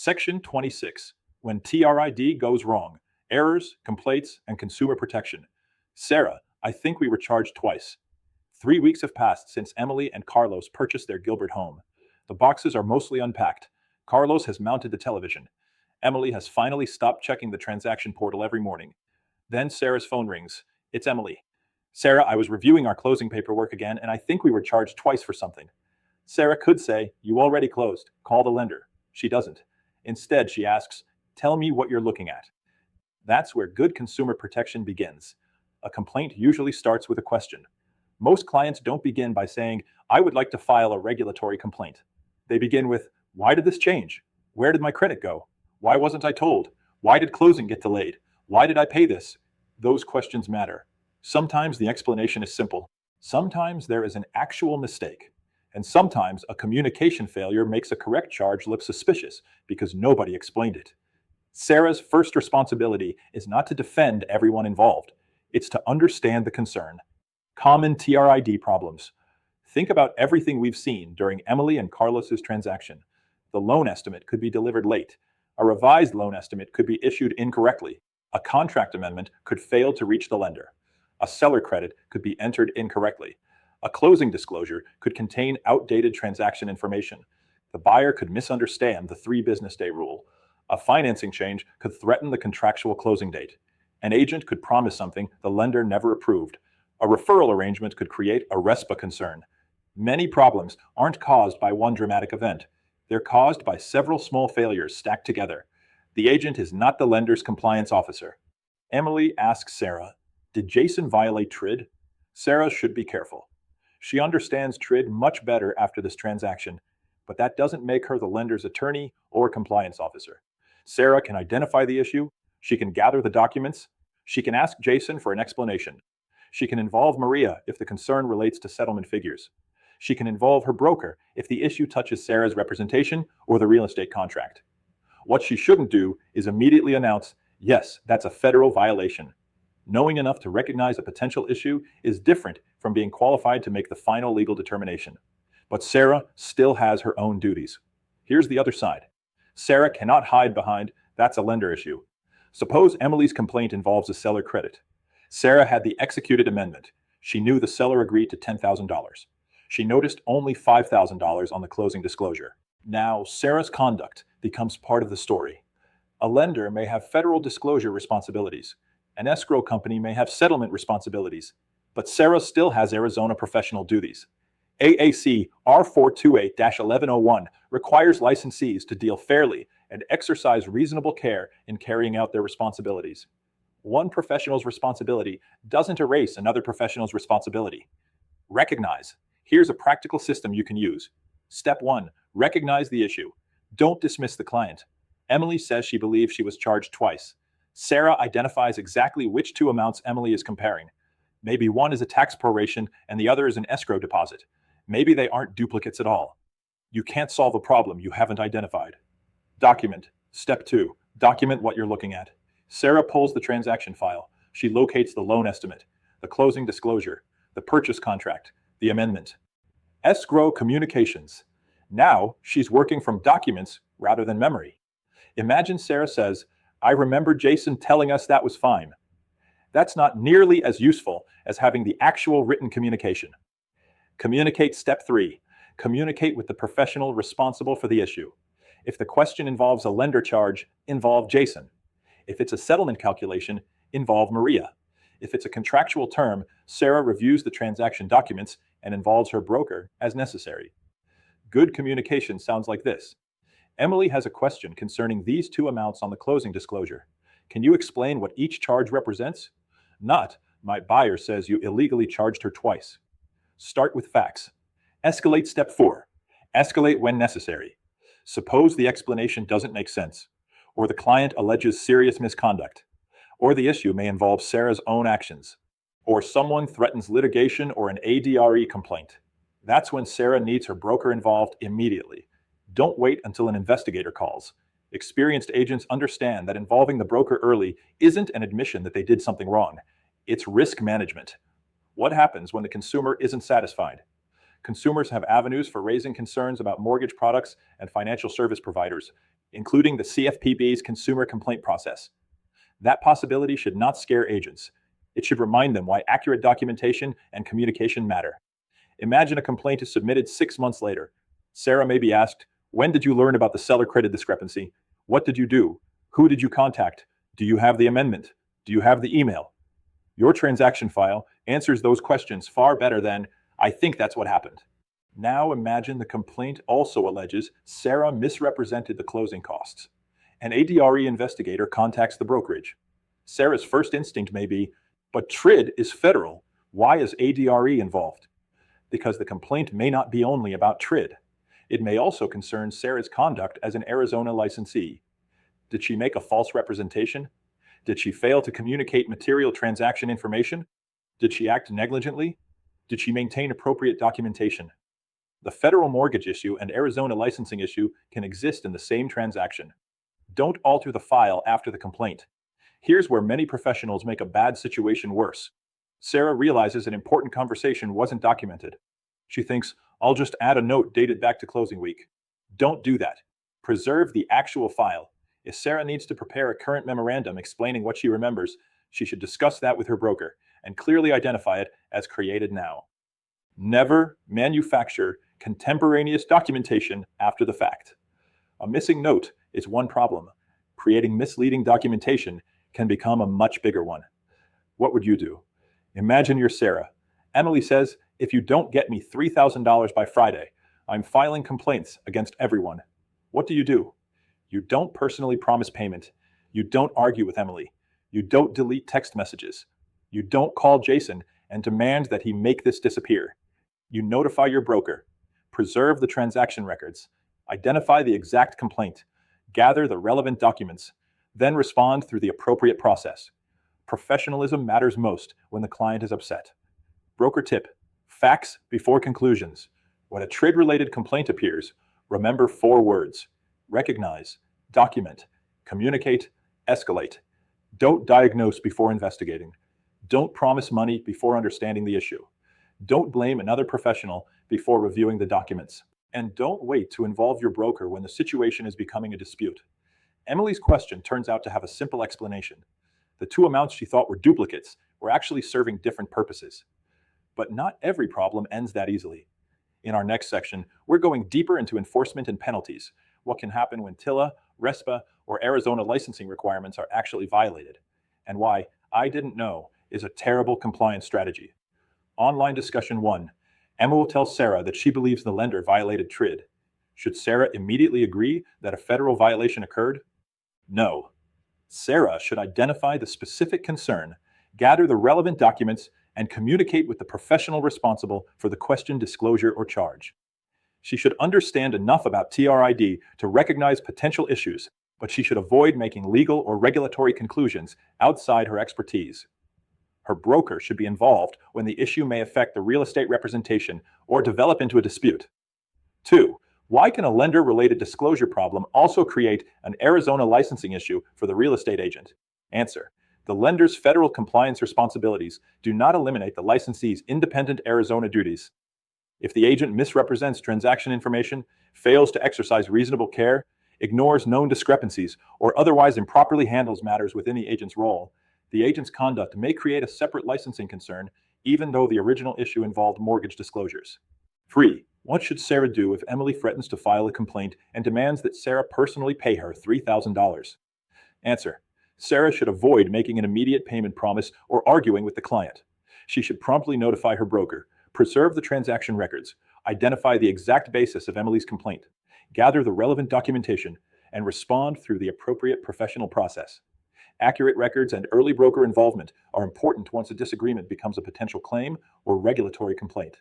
Section 26. When TRID goes wrong. Errors, complaints, and consumer protection. Sarah, I think we were charged twice. 3 weeks have passed since Emily and Carlos purchased their Gilbert home. The boxes are mostly unpacked. Carlos has mounted the television. Emily has finally stopped checking the transaction portal every morning. Then Sarah's phone rings. It's Emily. Sarah, I was reviewing our closing paperwork again, and I think we were charged twice for something. Sarah could say, you already closed. Call the lender. She doesn't. Instead, she asks, tell me what you're looking at. That's where good consumer protection begins. A complaint usually starts with a question. Most clients don't begin by saying, I would like to file a regulatory complaint. They begin with, why did this change? Where did my credit go? Why wasn't I told? Why did closing get delayed? Why did I pay this? Those questions matter. Sometimes the explanation is simple. Sometimes there is an actual mistake. And sometimes a communication failure makes a correct charge look suspicious because nobody explained it. Sarah's first responsibility is not to defend everyone involved. It's to understand the concern. Common TRID problems. Think about everything we've seen during Emily and Carlos's transaction. The loan estimate could be delivered late. A revised loan estimate could be issued incorrectly. A contract amendment could fail to reach the lender. A seller credit could be entered incorrectly. A closing disclosure could contain outdated transaction information. The buyer could misunderstand the 3-business-day rule. A financing change could threaten the contractual closing date. An agent could promise something the lender never approved. A referral arrangement could create a RESPA concern. Many problems aren't caused by one dramatic event. They're caused by several small failures stacked together. The agent is not the lender's compliance officer. Emily asks Sarah, did Jason violate TRID? Sarah should be careful. She understands TRID much better after this transaction, but that doesn't make her the lender's attorney or compliance officer. Sarah can identify the issue. She can gather the documents. She can ask Jason for an explanation. She can involve Maria if the concern relates to settlement figures. She can involve her broker if the issue touches Sarah's representation or the real estate contract. What she shouldn't do is immediately announce, yes, that's a federal violation. Knowing enough to recognize a potential issue is different from being qualified to make the final legal determination. But Sarah still has her own duties. Here's the other side. Sarah cannot hide behind, that's a lender issue. Suppose Emily's complaint involves a seller credit. Sarah had the executed amendment. She knew the seller agreed to $10,000. She noticed only $5,000 on the closing disclosure. Now, Sarah's conduct becomes part of the story. A lender may have federal disclosure responsibilities. An escrow company may have settlement responsibilities, but Sarah still has Arizona professional duties. AAC R428-1101 requires licensees to deal fairly and exercise reasonable care in carrying out their responsibilities. One professional's responsibility doesn't erase another professional's responsibility. Recognize. Here's a practical system you can use. Step 1. Recognize the issue. Don't dismiss the client. Emily says she believes she was charged twice. Sarah identifies exactly which two amounts Emily is comparing. Maybe one is a tax proration and the other is an escrow deposit. Maybe they aren't duplicates at all. You can't solve a problem you haven't identified. Document. Step 2. Document what you're looking at. Sarah pulls the transaction file. She locates the loan estimate, the closing disclosure, the purchase contract, the amendment. Escrow communications. Now she's working from documents rather than memory. Imagine Sarah says, I remember Jason telling us that was fine. That's not nearly as useful as having the actual written communication. Communicate. Step 3. Communicate with the professional responsible for the issue. If the question involves a lender charge, involve Jason. If it's a settlement calculation, involve Maria. If it's a contractual term, Sarah reviews the transaction documents and involves her broker as necessary. Good communication sounds like this. Emily has a question concerning these two amounts on the closing disclosure. Can you explain what each charge represents? Not, my buyer says you illegally charged her twice. Start with facts. Escalate. Step 4. Escalate when necessary. Suppose the explanation doesn't make sense, or the client alleges serious misconduct, or the issue may involve Sarah's own actions, or someone threatens litigation or an ADRE complaint. That's when Sarah needs her broker involved immediately. Don't wait until an investigator calls. Experienced agents understand that involving the broker early isn't an admission that they did something wrong. It's risk management. What happens when the consumer isn't satisfied? Consumers have avenues for raising concerns about mortgage products and financial service providers. including the CFPB's consumer complaint process. That possibility should not scare agents. It should remind them why accurate documentation and communication matter. Imagine a complaint is submitted 6 months later. Sarah may be asked, "When did you learn about the seller credit discrepancy? What did you do? Who did you contact? Do you have the amendment? Do you have the email?" Your transaction file answers those questions far better than, "I think that's what happened." Now imagine the complaint also alleges Sarah misrepresented the closing costs. An ADRE investigator contacts the brokerage. Sarah's first instinct may be, "But TRID is federal. Why is ADRE involved?" Because the complaint may not be only about TRID. It may also concern Sarah's conduct as an Arizona licensee. Did she make a false representation? Did she fail to communicate material transaction information? Did she act negligently? Did she maintain appropriate documentation? The federal mortgage issue and Arizona licensing issue can exist in the same transaction. Don't alter the file after the complaint. Here's where many professionals make a bad situation worse. Sarah realizes an important conversation wasn't documented. She thinks, "I'll just add a note dated back to closing week." Don't do that. Preserve the actual file. If Sarah needs to prepare a current memorandum explaining what she remembers, she should discuss that with her broker and clearly identify it as created now. Never manufacture contemporaneous documentation after the fact. A missing note is one problem. Creating misleading documentation can become a much bigger one. What would you do? Imagine you're Sarah. Emily says, "If you don't get me $3,000 by Friday, I'm filing complaints against everyone." What do? You don't personally promise payment. You don't argue with Emily. You don't delete text messages. You don't call Jason and demand that he make this disappear. You notify your broker. Preserve the transaction records. Identify the exact complaint. Gather the relevant documents. Then respond through the appropriate process. Professionalism matters most when the client is upset. Broker tip: facts before conclusions. When a TRID-related complaint appears, remember 4 words: recognize, document, communicate, escalate. Don't diagnose before investigating. Don't promise money before understanding the issue. Don't blame another professional before reviewing the documents. And don't wait to involve your broker when the situation is becoming a dispute. Emily's question turns out to have a simple explanation. The 2 amounts she thought were duplicates were actually serving different purposes. But not every problem ends that easily. In our next section, we're going deeper into enforcement and penalties. What can happen when TILA, RESPA, or Arizona licensing requirements are actually violated, and why "I didn't know" is a terrible compliance strategy. Online discussion 1. Emma will tell Sarah that she believes the lender violated TRID. Should Sarah immediately agree that a federal violation occurred? No. Sarah should identify the specific concern, gather the relevant documents, and communicate with the professional responsible for the questioned disclosure or charge. She should understand enough about TRID to recognize potential issues, but she should avoid making legal or regulatory conclusions outside her expertise. Her broker should be involved when the issue may affect the real estate representation or develop into a dispute. 2. Why can a lender-related disclosure problem also create an Arizona licensing issue for the real estate agent? Answer: the lender's federal compliance responsibilities do not eliminate the licensee's independent Arizona duties. If the agent misrepresents transaction information, fails to exercise reasonable care, ignores known discrepancies, or otherwise improperly handles matters within the agent's role, the agent's conduct may create a separate licensing concern, even though the original issue involved mortgage disclosures. 3. What should Sarah do if Emily threatens to file a complaint and demands that Sarah personally pay her $3,000? Answer: Sarah should avoid making an immediate payment promise or arguing with the client. She should promptly notify her broker, preserve the transaction records, identify the exact basis of Emily's complaint, gather the relevant documentation, and respond through the appropriate professional process. Accurate records and early broker involvement are important once a disagreement becomes a potential claim or regulatory complaint.